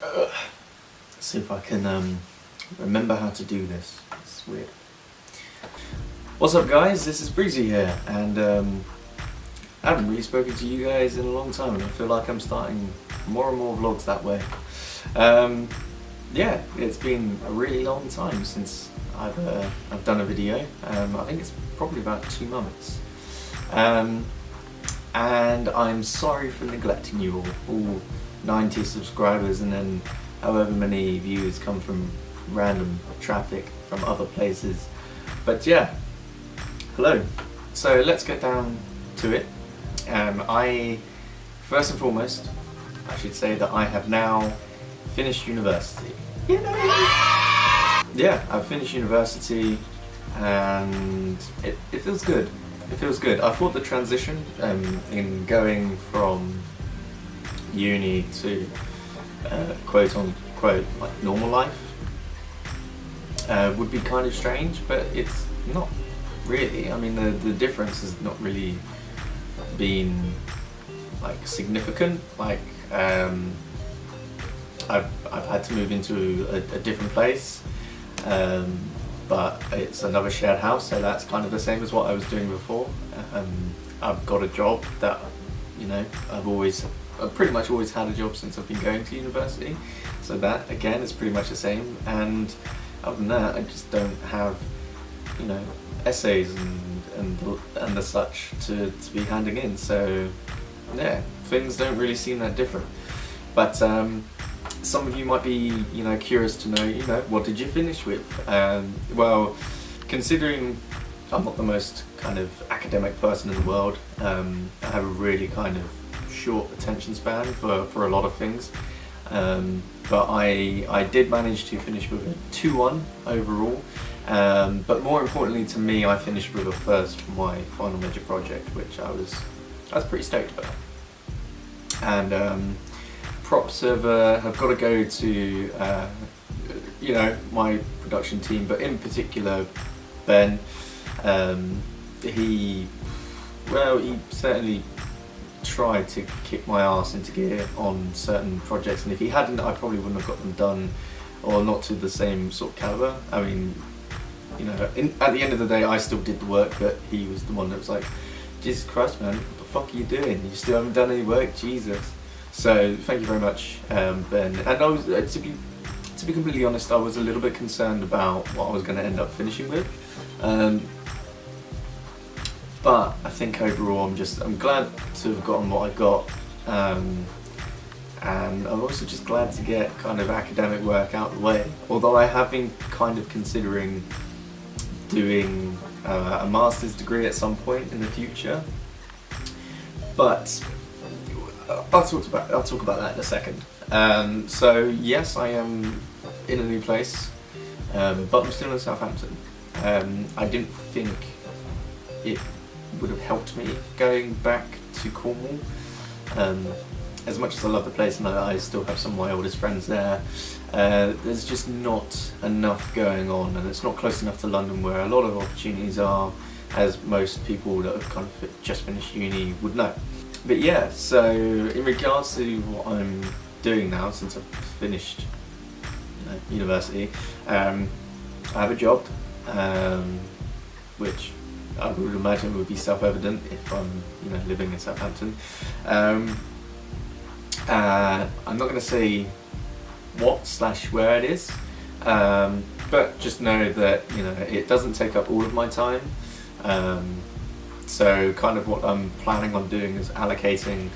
Let's see if I can remember how to do this. It's weird. What's up, guys? This is Breezy here, and I haven't really spoken to you guys in a long time, and I feel like I'm starting more and more vlogs that way. Yeah, it's been a really long time since I've done a video. I think it's probably about 2 months. And I'm sorry for neglecting you all 90 subscribers, and then however many views come from random traffic from other places. But yeah, hello. So let's get down to it. First and foremost, I should say that I have now finished university. Yay! Yeah, I've finished university, and it feels good. It feels good. I thought the transition in going from uni to quote unquote like normal life would be kind of strange, but it's not really. I mean, the difference has not really been like significant. Like I've had to move into a different place, but it's another shared house, so that's kind of the same as what I was doing before. I've got a job that, you know, I've pretty much always had a job since I've been going to university, so that again is pretty much the same. And other than that, I just don't have, you know, essays and the such to be handing in, so yeah, things don't really seem that different. But some of you might be, you know, curious to know, you know, what did you finish with? Well, considering I'm not the most kind of academic person in the world, I have a really kind of short attention span for a lot of things, but I did manage to finish with a 2-1 overall, but more importantly to me, I finished with a first for my final major project, which I was pretty stoked about. And props have got to go to you know, my production team, but in particular Ben. He certainly tried to kick my ass into gear on certain projects, and if he hadn't, I probably wouldn't have got them done, or not to the same sort of caliber. I mean, you know, at the end of the day, I still did the work, but he was the one that was like, Jesus Christ, man, what the fuck are you doing? You still haven't done any work, Jesus. So thank you very much, Ben. And I was, to be completely honest, I was a little bit concerned about what I was going to end up finishing with. But I think overall I'm glad to have gotten what I got, and I'm also just glad to get kind of academic work out of the way. Although I have been kind of considering doing a master's degree at some point in the future, but I'll talk about that in a second. So yes, I am in a new place, but I'm still in Southampton. I didn't think it would have helped me going back to Cornwall. As much as I love the place and I still have some of my oldest friends there, there's just not enough going on, and it's not close enough to London where a lot of opportunities are, as most people that have kind of just finished uni would know. But yeah, so in regards to what I'm doing now since I've finished, you know, university, I have a job, which I would imagine would be self-evident if I'm, you know, living in Southampton. I'm not going to say what/where it is, but just know that, you know, it doesn't take up all of my time. So kind of what I'm planning on doing is allocating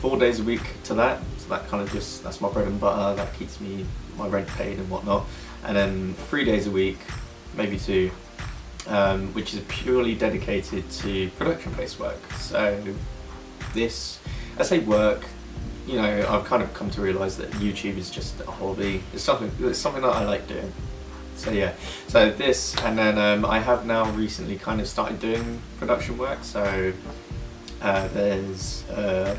4 days a week to that. So that kind of just, that's my bread and butter, that keeps me my rent paid and whatnot. And then 3 days a week, maybe 2, which is purely dedicated to production-based work. So this, I say work, you know, I've kind of come to realise that YouTube is just a hobby. It's something that I like doing. So yeah, so this, and then I have now recently kind of started doing production work. So there's a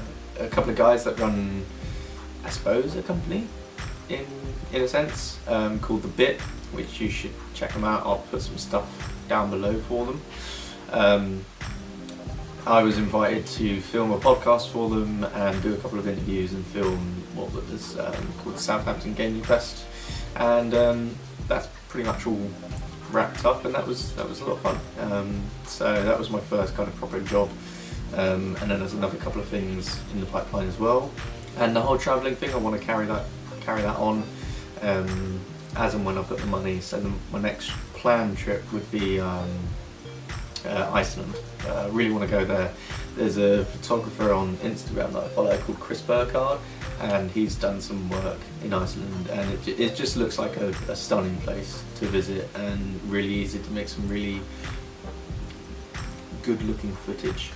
couple of guys that run, I suppose, a company in a sense, called TheBit, which you should check them out. I'll put some stuff down below for them. I was invited to film a podcast for them and do a couple of interviews and film what was called Southampton Gaming Fest, and that's pretty much all wrapped up, and that was a lot of fun. So that was my first kind of proper job, and then there's another couple of things in the pipeline as well, and the whole travelling thing, I want to carry that on as and when I've got the money. So my next planned trip would be Iceland. I really want to go there. There's a photographer on Instagram that I follow called Chris Burkhardt, and he's done some work in Iceland, and it just looks like a stunning place to visit and really easy to make some really good looking footage.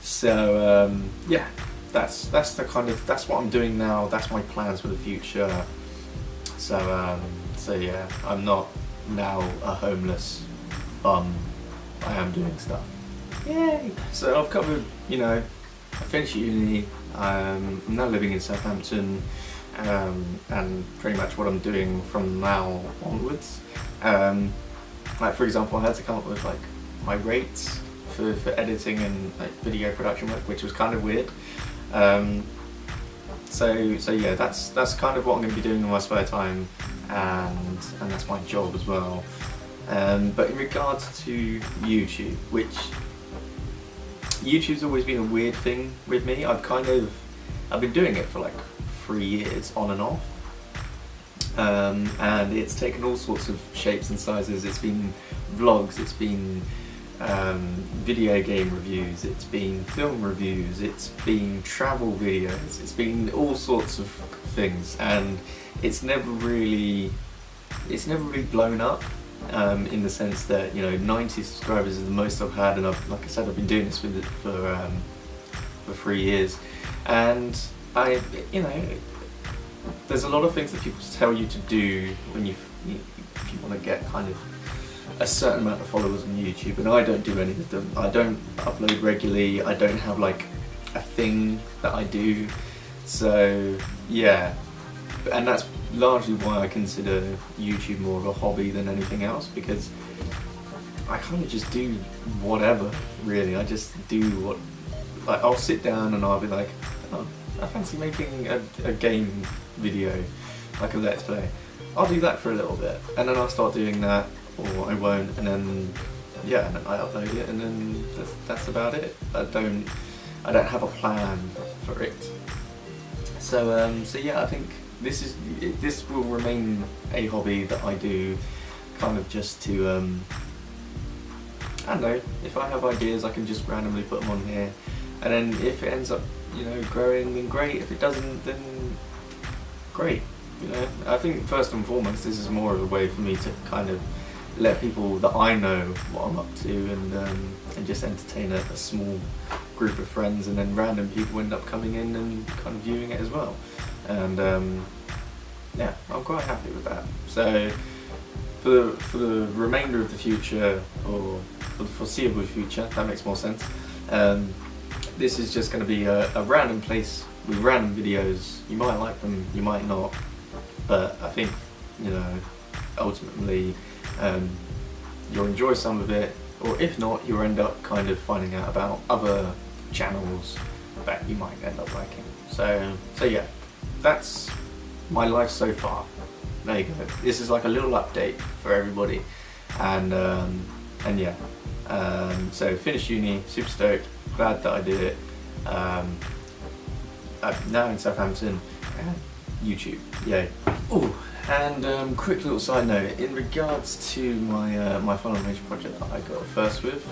So yeah, that's what I'm doing now. That's my plans for the future. So yeah, I'm not now a homeless bum. I am doing stuff. Yay! So I've covered, I finished uni, I'm now living in Southampton, and pretty much what I'm doing from now onwards. Like for example, I had to come up with like my rates for editing and like video production work, which was kind of weird. So yeah, that's kind of what I'm going to be doing in my spare time, and that's my job as well. But in regards to YouTube, which YouTube's always been a weird thing with me. I've been doing it for like 3 years on and off, and it's taken all sorts of shapes and sizes. It's been vlogs, it's been video game reviews, it's been film reviews, it's been travel videos, it's been all sorts of things, and it's never really blown up. In the sense that 90 subscribers is the most I've had, and like I said, I've been doing this with it for 3 years, and there's a lot of things that people tell you to do when if you want to get kind of a certain amount of followers on YouTube, and I don't do any of them. I don't upload regularly. I don't have like a thing that I do. So yeah, and that's largely why I consider YouTube more of a hobby than anything else, because I kind of just do whatever, really. I just do what, like, I'll sit down and I'll be like, oh, I fancy making a game video, like a let's play. I'll do that for a little bit, and then I'll start doing that, or I won't, and then yeah, and then I upload it, and then that's about it. I don't have a plan for it. So yeah, I think this will remain a hobby that I do, kind of just to I don't know, if I have ideas I can just randomly put them on here, and then if it ends up growing, then great. If it doesn't, then great. I think first and foremost this is more of a way for me to kind of let people that I know what I'm up to, and just entertain a small group of friends, and then random people end up coming in and kind of viewing it as well. And yeah, I'm quite happy with that. So for the remainder of the future, or for the foreseeable future, that makes more sense, this is just going to be a random place with random videos. You might like them, you might not, but I think ultimately you'll enjoy some of it, or if not, you'll end up kind of finding out about other channels that you might end up liking. So yeah, that's my life so far. There you go. This is like a little update for everybody, and yeah. So finished uni, super stoked, glad that I did it. I'm now in Southampton, and YouTube, yay. Oh, and quick little side note, in regards to my final major project that I got first with,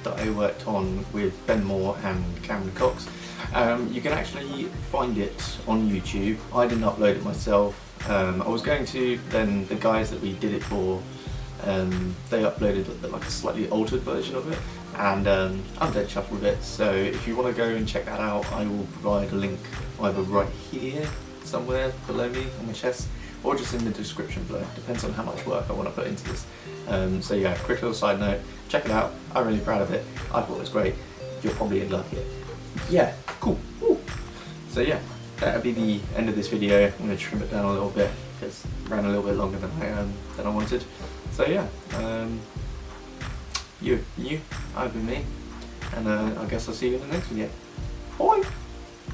that I worked on with Ben Moore and Cameron Cox, you can actually find it on YouTube. I didn't upload it myself. I was going to, then the guys that we did it for, they uploaded like a slightly altered version of it, and I'm dead chuffed with it. So if you want to go and check that out, I will provide a link either right here somewhere below me on my chest, or just in the description below. Depends on how much work I want to put into this. So yeah, quick little side note, check it out. I'm really proud of it. I thought it was great. You'll probably like it. Yeah, cool. Woo. So yeah, that'll be the end of this video. I'm going to trim it down a little bit because it ran a little bit longer than I wanted. So yeah, you, I've been me, and I guess I'll see you in the next video. Bye!